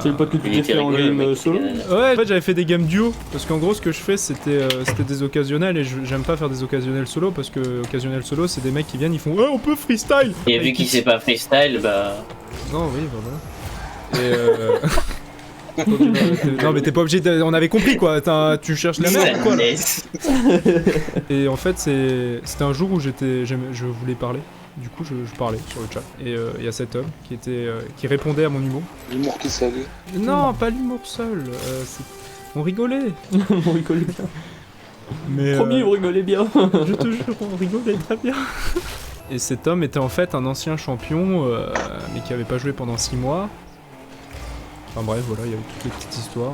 C'est le pote que tu t'es fait en game solo? Ouais, en fait j'avais fait des games duo, parce qu'en gros ce que je fais c'était des occasionnels et j'aime pas faire des occasionnels solo parce que occasionnels solo c'est des mecs qui viennent, ils font ouais on peut freestyle. Et vu qu'il sait pas freestyle, bah... Non oui voilà. Et non mais t'es pas obligé de... On avait compris quoi, tu cherches la merde ou quoi là. Et en fait c'était un jour où je voulais parler. Du coup, je parlais sur le chat et il y a cet homme qui répondait à mon humour. L'humour qui salue. Non, pas l'humour seul. On rigolait. On rigolait bien. Mais Premier, vous rigolez bien. je te jure, on rigolait très bien. Et cet homme était en fait un ancien champion, mais qui avait pas joué pendant 6 mois. Enfin bref, voilà, il y avait toutes les petites histoires.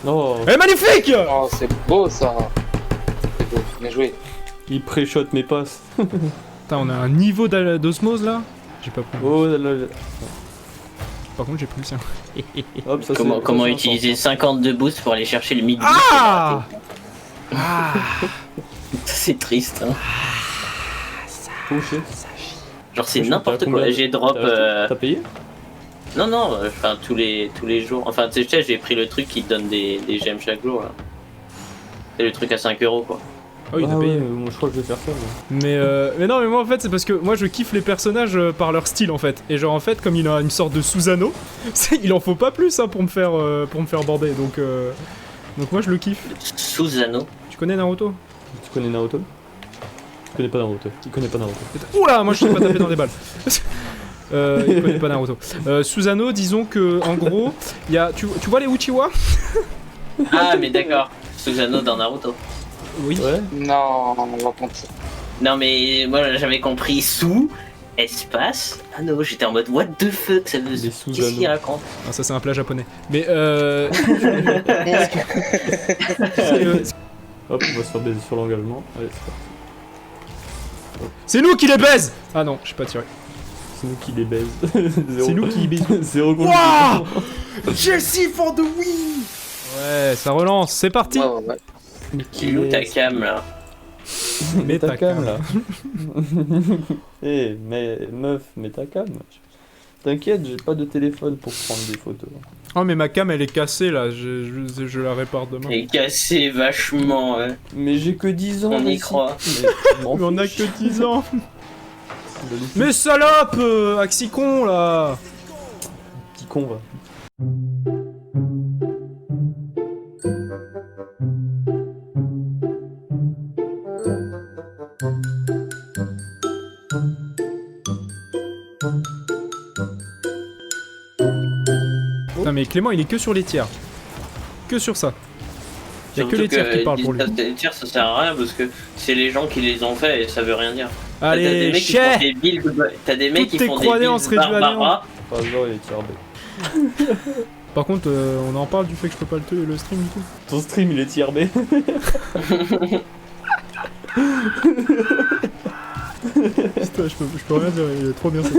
Oh, Eh magnifique! Oh, c'est beau ça. C'est beau, bien joué. il pré-shot mes passes. Putain, on a un niveau d'osmose là. J'ai pas pris. Oh là là. Par contre, j'ai pris le sien. Hop, ça, Comment ça, utiliser 50 de boost pour aller chercher le mid. Ah! C'est triste, hein. Touché. Genre c'est Je n'importe sais pas quoi. combien J'ai drop... T'as payé? Non, non, enfin tous les jours. Enfin tu sais, j'ai pris le truc qui te donne des gemmes chaque jour là. C'est le truc à 5 € quoi. Oh, il a payé. Ouais, moi je crois que je vais faire ça. Moi. Mais non, mais moi en fait c'est parce que moi je kiffe les personnages par leur style en fait. Et genre en fait comme il a une sorte de Susanoo, il en faut pas plus hein, pour me faire border. Donc moi je le kiffe. Susanoo. Tu connais Naruto? Tu connais Naruto? Tu connais pas Naruto. Il connaît pas Naruto. Oula, moi je t'ai pas tapé dans des balles. Il connaît pas Naruto. Susanoo, disons que en gros, il y a tu vois les Uchiwa? Ah mais d'accord. Susanoo dans Naruto. Oui. Ouais. Non, on va compter. Non mais moi j'avais compris sous espace. Ah non, j'étais en mode what the fuck, ça veut Les qu'est-ce qu'il raconte? Ah, ça c'est un plat japonais. Mais Hop, on va se faire baiser sur l'engagement. Allez, c'est parti. c'est nous qui les baise. Ah non, j'ai pas tiré. C'est nous qui les baise. C'est nous qui baise. Zéro contre Wouah! Jesse for the win. Ouais, ça relance, c'est parti. Ouais. Mais Il est où ta cam là? Mets ta cam là. Eh, mais meuf, mets ta cam. T'inquiète, j'ai pas de téléphone pour prendre des photos. Oh mais ma cam elle est cassée là, je la répare demain. Il est cassé vachement, ouais. Mais j'ai que 10 ans. On y Messi. croit. Mais Mais on a que 10 ans. Mais salope, Axicon là. Petit con va. Putain mais Clément il est que sur les tiers. Que sur ça. Y'a que Surtout les tiers qui parlent pour lui. Les tiers ça sert à rien parce que c'est les gens qui les ont fait et ça veut rien dire. Allez, chais. T'as des mecs qui Toutes tes font des croyances builds réduites à néant. Barbara. Pas genre, il est tiers B. Par contre on en parle du fait que je peux pas le stream du tout. Ton stream il est tiers B. Putain, je peux rien dire, il est trop bien ça.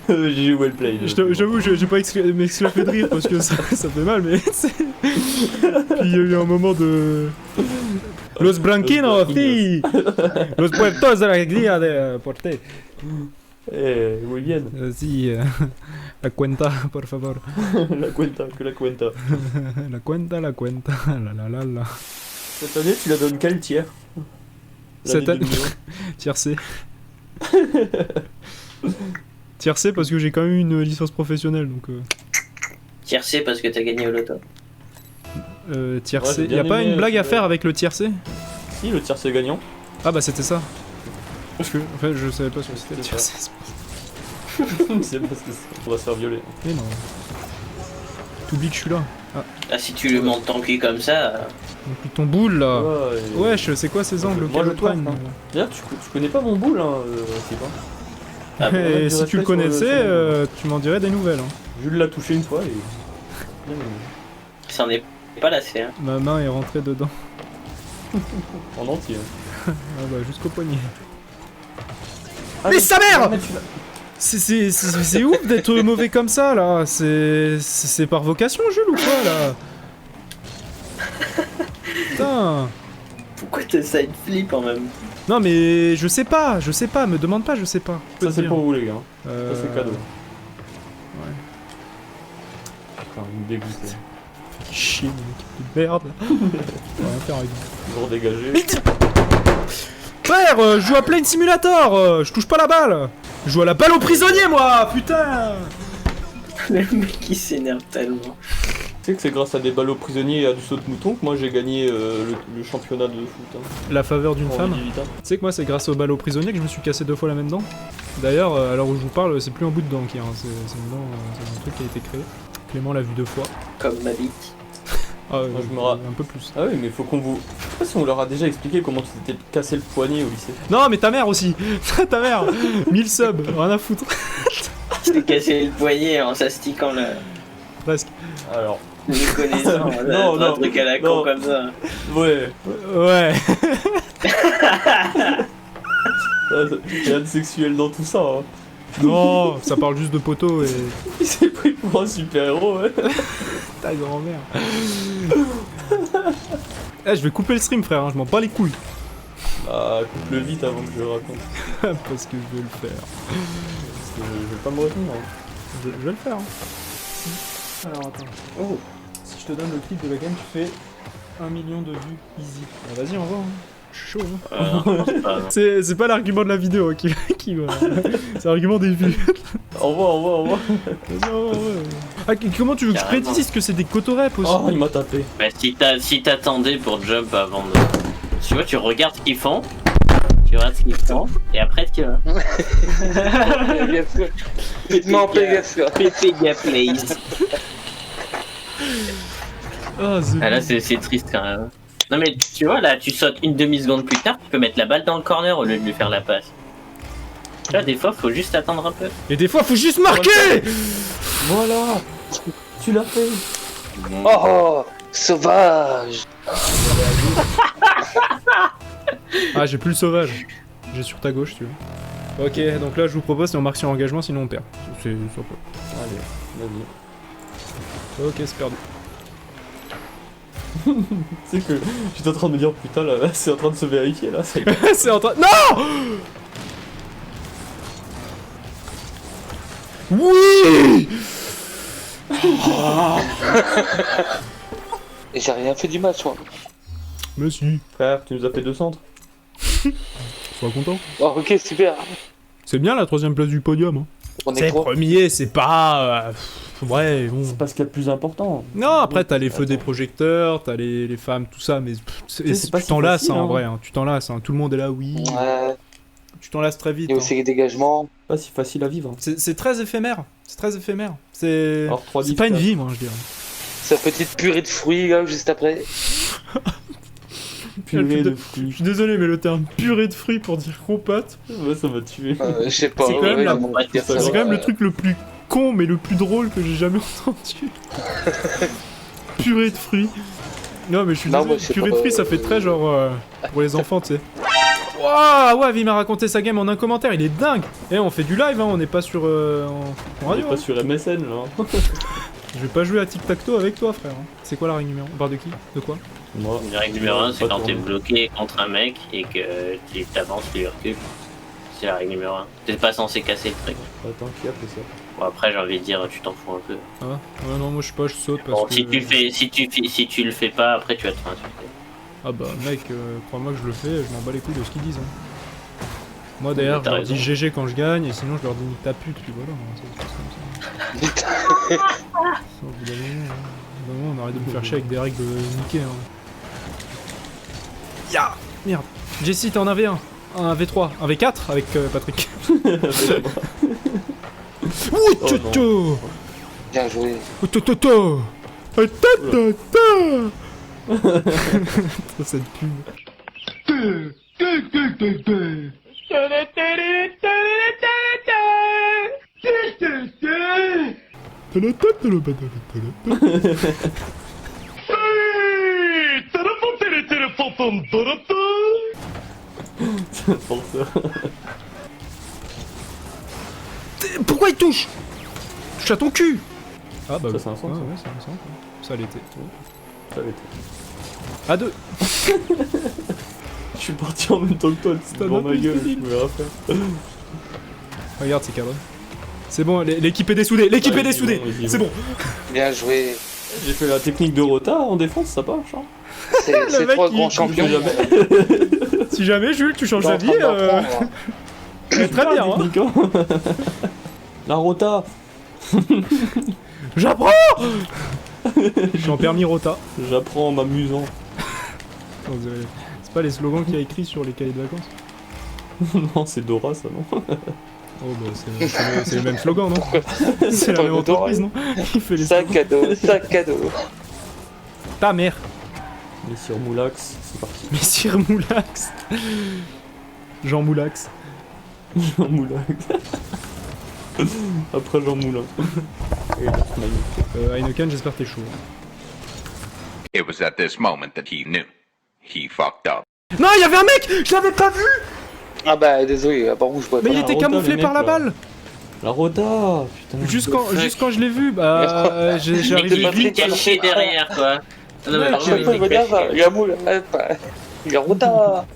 J'ai joué well play. J'avoue, j'ai pas m'exclamer de rire parce que ça fait mal, mais c'est... Puis il y a eu un moment de... Los branquinos, sí. Los puertos de la alegría de porter. Eh, William. Si, la cuenta, por favor. La cuenta, que la cuenta. La cuenta, la. Cette année, tu la donnes quel tiers? Cette année, tiers C. Tiers C parce que j'ai quand même eu une licence professionnelle, donc... Tiercé parce que t'as gagné au loto. Tiers Ouais, C. j'ai bien Y'a pas aimé, une blague à ouais. faire avec le tiers C? Si, le tiers c'est gagnant. Ah bah c'était ça. Parce que, en fait, je savais pas ce que c'était le tiers C. C'est parce qu'on va se faire violer. Mais non. T'oublies que je suis là. Ah si tu lui montes ton cul comme ça... Donc ton boule là. Ouais, Wesh, c'est quoi ces angles Moi, je Calotwan trouve, D'ailleurs, tu connais pas mon boule, hein, Sylvain. Ah bon, Et du si tu respect le sur le- connaissais, sur le- tu m'en dirais des nouvelles. Hein. Jules l'a touché une fois et. Bien aimé. Ça en est pas lassé hein. Ma main est rentrée dedans. En entier. Hein. Ah bah jusqu'au poignet. Ah, Mais sa mère mais tu l'as- C'est ouf d'être mauvais comme ça là. C'est par vocation Jules ou quoi là? Putain. Pourquoi t'as side flip en même? Non mais je sais pas, me demande pas, je sais pas. Ça c'est pour vous les gars. Euh, Ça c'est cadeau. putain, il me dégoûte. là. Chier, mon équipe de merde. On va rien faire avec vous. Toujours dégagé. Frère, je joue à Plane Simulator, je touche pas la balle. Je joue à la balle au prisonnier, moi, putain. Le mec qui s'énerve tellement. Tu sais que c'est grâce à des ballots prisonniers et à du saut de mouton que moi j'ai gagné le championnat de foot. Hein, La faveur d'une en femme. 18 ans. Tu sais que moi, c'est grâce au bal au prisonnier que je me suis cassé 2 fois la même dent. D'ailleurs, à l'heure où je vous parle, c'est plus un bout de dent qui est, hein. C'est une dent, c'est un truc qui a été créé. Clément l'a vu 2 fois. Comme ma bite. Ah ouais, Moi, je me ra- un peu plus. Ah oui, mais faut qu'on vous. Je sais pas si on leur a déjà expliqué comment tu t'étais cassé le poignet au lycée. Non, mais ta mère aussi. Ta mère. 1000 subs, rien à foutre. Je t'ai cassé le poignet en s'astiquant Presque. Alors, le connaissant. Non, un non, truc à la non. con comme ça. ouais. Ouais. Rien de sexuel dans tout ça. Hein. Non, ça parle juste de poteau et Il s'est pris pour un super-héros, ouais. ta grand-mère. Eh, je vais couper le stream, frère, hein, je m'en bats les couilles. Bah, coupe-le vite avant que je le raconte. Parce que je vais le faire. Parce que je vais pas me retenir. Hein. Je vais le faire. Hein. Alors attends. Oh, si je te donne le clip de la game, tu fais 1 million de vues easy. Bah, vas-y, envoie. Hein. Je suis chaud. Hein. Non, c'est pas- C'est pas l'argument de la vidéo hein, qui va. C'est l'argument des vues. Au revoir, au revoir, au revoir. Vas-y, envoie, ouais. Ah, comment tu veux que je Carrément. prédise que c'est des cotorep aussi? Oh, il m'a tapé. Bah, si t'attendais pour jump avant de. Tu vois, tu regardes ce qu'ils font. Tu regardes ce qu'ils font. Et après, tu vas. Bien sûr. Vêtements en paix, bien sûr. Pépé Gaplays. Ah, Ah là, c'est triste quand même. Non, mais tu vois, là, tu sautes une demi-seconde plus tard, tu peux mettre la balle dans le corner au lieu de lui faire la passe. Tu vois, des fois, faut juste attendre un peu. Et des fois, faut juste marquer. Voilà. Tu l'as fait. Oh, sauvage. Ah, j'ai plus le sauvage. J'ai sur ta gauche, tu veux. Ok, donc là, je vous propose, c'est on marque sur engagement, sinon on perd. C'est sympa. Allez, vas-y. Ok, c'est perdu. Tu sais que j'étais en train de me dire, putain, là, c'est en train de se vérifier, là. C'est... C'est en train. Non. Oui. Et j'ai rien fait du match, moi. Mais si, Frère, tu nous as fait 2 centres. sois content. Oh, ok, super. C'est bien la 3ème place du podium. Hein. On est C'est trop. premier, c'est pas. Ouais, bon. C'est pas ce qu'il y a de plus important. Non, après t'as les feux Attends. des projecteurs, t'as les femmes, tout ça, mais c'est pas tu si t'en lasses facile, hein, en hein. vrai, hein. Tu t'en lasses, hein. Tout le monde est là, oui. Ouais. Tu t'en lasses très vite. Il y a hein. aussi les dégagements. Pas si facile à vivre. C'est très éphémère. C'est très éphémère. C'est Alors, 3 c'est pas une vie, moi, je dirais. Sa petite purée de fruits, là, juste après. Purée de Je fruits. suis désolé, mais le terme purée de fruits pour dire compote, Ouais, ça m'a tué. Je sais pas. C'est quand même ouais, la- on va dire ça, c'est quand même ouais. le truc le plus con, mais le plus drôle que j'ai jamais entendu. Purée de fruits. Non, mais je suis Non, désolé, moi, c'est purée de pas- fruits, ça fait très genre pour les enfants, tu sais. Waouh, ouais, il m'a raconté sa game en un commentaire, il est dingue. Eh, on fait du live, hein, on n'est pas sur en On est radio. pas hein. sur MSN, là. Je vais pas jouer à tic-tac-toe avec toi, frère. hein. C'est quoi la règle numéro? On parle de qui? De quoi? Moi, La règle numéro 1, c'est Pas quand t'es tourné. bloqué contre un mec et que tu t'avances, tu recules. C'est la règle numéro 1. T'es pas censé casser le truc. attends, qui a fait ça? Bon, après, j'ai envie de dire, tu t'en fous un peu. Ah ouais, non, moi je sais pas, je saute parce Bon, que. si tu le fais pas, après, tu vas te faire insulter. Ah bah mec, crois-moi que je le fais, je m'en bats les couilles de ce qu'ils disent. Hein. Moi d'ailleurs, je T'as leur raison. dis GG quand je gagne, et sinon je leur dis nique ta pute, puis voilà. hein, ça se passe comme ça. Au bout d'un moment, on arrête de me faire chier avec des règles niquées. Hein. Ya Merde. Jessie, t'en avais un. Un V3, un V4 avec Patrick. Ouh, Oh, toto Bien joué. Ouh, toto Cette pub. Pour ça. Pourquoi il touche? Touche à ton cul. Ah bah Ça, oui. c'est un centre, Ouais, ça. ouais, c'est un centre. Ça l'était. Ça avait été. À deux. Je suis parti en même temps que toi, C'est devant un ma gueule, je débile. pouvais rien faire. Regarde, c'est cadré. C'est bon, l'équipe est dessoudée, l'équipe est dessoudée. vas-y, C'est bon. Bien joué. J'ai fait la technique de Rota en défense, ça marche. Hein. C'est mec, toi il- grand champion. Si jamais, Jules, tu changes T'es en d'avis, train d'apprendre. très bien, hein. Technique, hein. La Rota. J'apprends. Je suis en permis rota. J'apprends en m'amusant. On dirait- C'est pas les slogans qu'il y a écrits sur les cahiers de vacances? Non, c'est Dora, ça, non? Oh bah c'est le même slogan, non? C'est la pas même le Dora. entreprise, non? Il fait les Sac à dos, sac à dos. Ta mère. Les sur Moulax, c'est parti. Messire Moulax. Jean Moulax. Jean Moulin. Après Jean Moulin. Et la smile. Heineken, j'espère que t'es chaud. It was at this moment that he knew. He fucked up. Non, il y avait un mec. Je l'avais pas vu. Ah bah désolé, par où je vois Mais pas. il était Rota, camouflé les par la mecs, là. balle. La Rota, putain. Juste quand je l'ai vu, bah j'ai Mais arrivé qui est vite. caché derrière, quoi. Non, mais Ouais, par qui- contre, il était caché. Il y a moule, il y a Rota.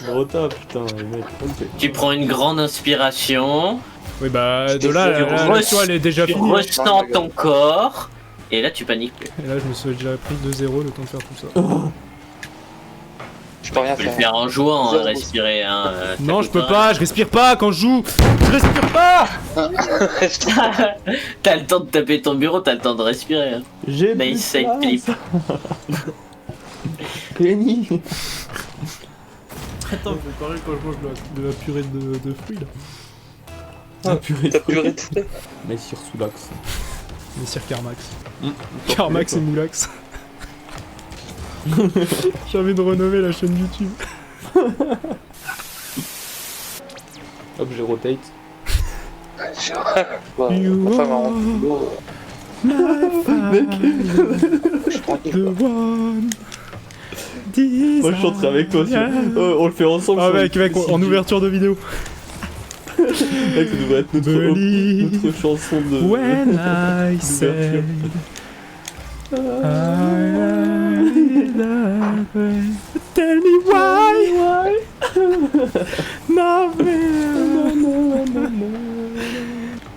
La Rota, putain, les mecs. Ok. Tu prends une grande inspiration, Oui bah de Tu là, ressens- l'action elle est déjà tu finie. ressens ton corps, et là tu paniques plus. Et là je me suis déjà pris 2-0 le temps de faire tout ça. Je peux rien Tu peux le faire. faire en jouant, Zéro. respirer. Hein, Non je peux pas, je respire pas quand je joue. Je respire pas. T'as le temps de taper ton bureau, t'as le temps de respirer. Hein. J'ai Nice side flip. Penny. Attends, je pareil quand je mange de la purée de fruits là. Ah, purée. T'as puré tout. Mais sur Soulax. Messire Carmax. Mmh. Carmax et Moulax. J'ai envie de renommer la chaîne YouTube. Hop, j'ai rotate. You Enfin, are marrant. Je prends the one. Moi je chanterai avec toi aussi. On le fait ensemble. Ah sur mec, le- en ouverture de vidéo. Mec, ça devrait être Believe notre chanson de. when I say I love you. Tell me why.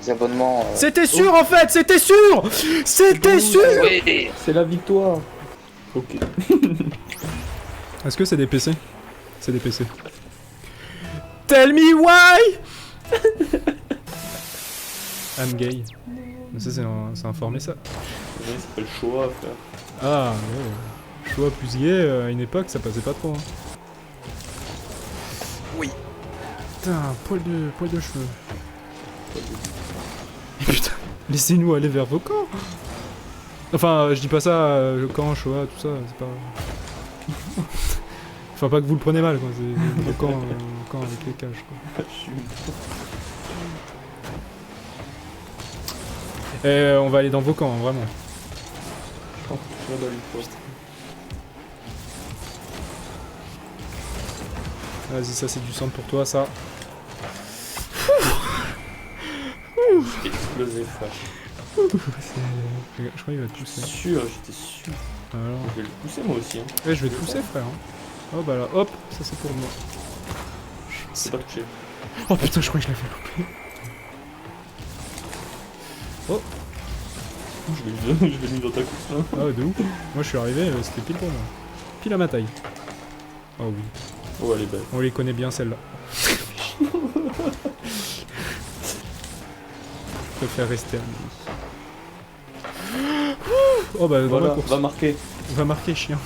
les abonnements. C'était sûr en fait, c'était sûr. C'était sûr. Oui. C'est la victoire. Ok. Est-ce que c'est des PC? C'est des PC. Tell me why. I'm gay. Mais ça c'est un fort message. Ça s'appelle Shoah, frère. Ah ouais. Choix plus gay, à une époque ça passait pas trop. Hein. Oui. Putain, poil de cheveux. Putain, laissez-nous aller vers vos camps. Enfin, je dis pas ça, camp, Shoah, tout ça, c'est pas... Enfin, pas que vous le prenez mal, quoi, c'est le camp avec les cages, quoi. Je suis- On va aller dans vos camps, hein, vraiment. Je pense que tu vas dans une fois. Vas-y, ça c'est du sang pour toi, ça. J'ai explosé, frère. Je crois qu'il va te J'étais pousser. sûr, j'étais sûr. Alors... Je vais le pousser moi aussi. Hein. Ouais, je vais te pousser, frère. Hein. Oh bah là, hop, ça c'est pour moi. C'est pas touché. Oh putain, je crois que je l'avais loupé. Oh, Je l'ai mis dans ta course là. ah ouais, de ouf. Moi je suis arrivé, c'était pile pour moi. Pile à ma taille. Oh oui, Oh, elle est belle. on les connaît bien celle-là. Je préfère rester à lui. Oh bah dans Voilà, ma course. va marquer. Va marquer, chien.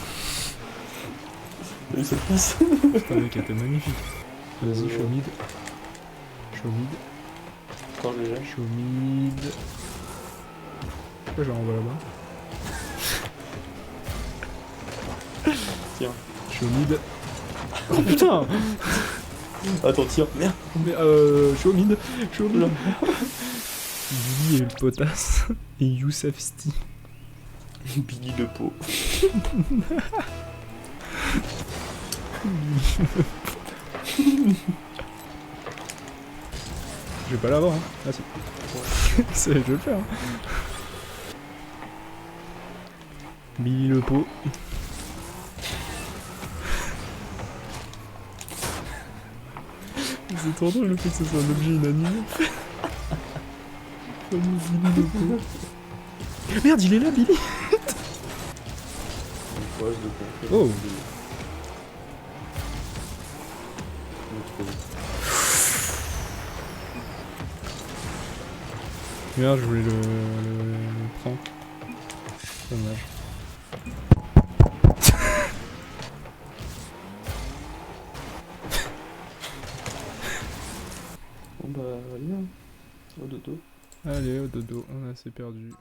T'as vu cette passe? Putain, mec, elle était magnifique. Vas-y, show mid. Show mid. Quand je l'ai. Show mid. Pourquoi je la renvoie là-bas? Tiens. Show mid. Oh putain! Attends, tire. Merde. Mais show mid. Show mid. Billy et le potasse. Et Youssef Sti. Billy de peau. Je vais pas l'avoir, hein. Ah si. Je vais le faire. Hein. Billy le pot. C'est trop drôle le fait que ce soit un objet inanimé. Merde, il est là, Billy. Oh. Merde, je voulais le prendre. Dommage. Bon bah, allez, hein. Au dodo. Allez, au dodo, on a assez perdu.